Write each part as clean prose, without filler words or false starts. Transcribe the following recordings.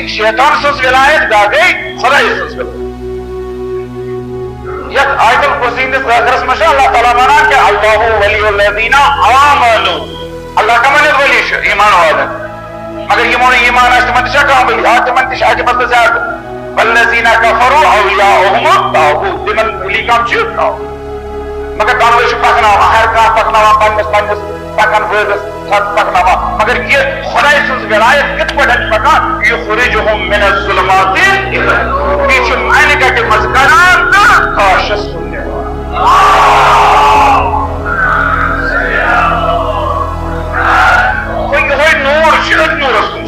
شیطان سز ولایت گا گئی خدای سز ولایت. یک آیت الکرسی ہندس آخرس میں اللہ تعالیٰ مانا کہ اللہ ولی الذین آمنوا. اللہ کا من ولی ایمان والا مگر یہ مون ایمان است من تشا کام ولی آج من تشا اج بس زیاد والذین کفروا اولیاءهم الطاغوت. من ولی کام چھ مگر دانوش پکنا ہر کا پکنا پنس پکن ورس پکنا مگر یہ خدای سز ولایت کت پڑھن پکا یخرجهم من الظلمات الى بیچ معنی کا کہ مذکران کا کاشس سننے کوئی نور شد نور سن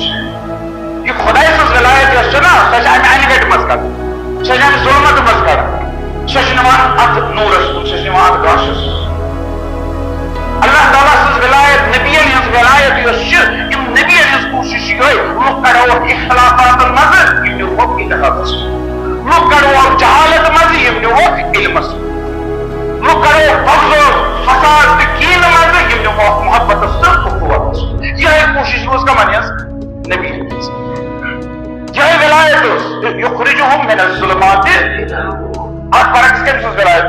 یہ خدای سز ولایت ہے سنا سچ معنی کا مذکر سچ ظلمت مذکر ششنوان ات نور سن ششنوان کاشس. اللہ تعالیٰ سز ولایت نبی ہز ولایت یم نبی ہز کوشش گئی لوگ کڑو اختلافات مز یم نیوک اتحادس لوگ کڑو جہالت مز یم نیوک علمس لوگ کڑو بغض فساد کین مز یم نیوک محبت اخوت. یہ کوشش روز کا معنی نبی ہز یہ ولایت یخرجهم من الظلمات. آج برعکس کم سز ولایت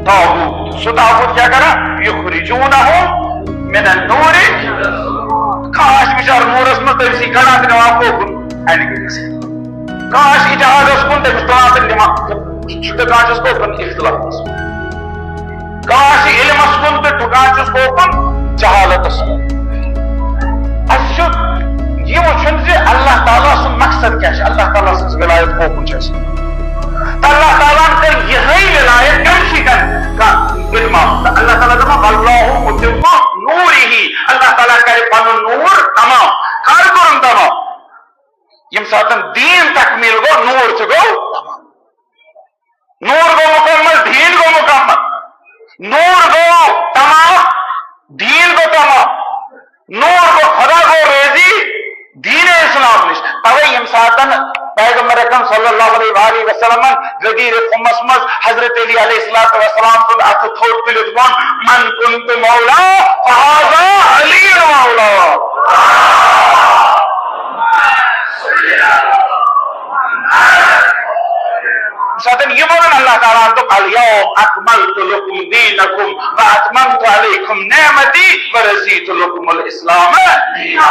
طاغوت. سو طاغوت کیا کرا یخرجونہم من النور. کاش بچار نورس میں تمسی کڑا نواب کو اینڈ گیس کاش اتحاد اس کو تمس طاعت نماز کاش اس کو اختلاف کاش علم اس کو کاش اس کو جہالت اس اشد. یہ وچھن سے اللہ تعالیٰ سے مقصد کیا ہے اللہ تعالیٰ سے ولایت کو کچھ ہے اللہ تعالیٰ نے یہی ولایت کمشی کا اتمام. اللہ تعالیٰ دما اللہ متم نورہ. اللہ تعالیٰ کرے پن نور تمام کار کرن تمام یم ساتن دین تکمیل گو نور چھ گو تمام. نور گو مکمل دین گو مکمل نور گو تمام دین گو تمام نور گو خدا گو ریزی دین اسلام نش. توے یم ساتن پیغمبر اکرم صلی اللہ علیہ وآلہ وسلم غدیر خمس مز حضرت علی علیہ السلام سن ات تھوٹ پلت من من کنت مولا فہذا علی مولا. ساتن یہ بولن اللہ تعالیٰ تو الیوم اکملت لکم دینکم واتممت علیکم نعمتی ورضیت لکم الاسلام دینا.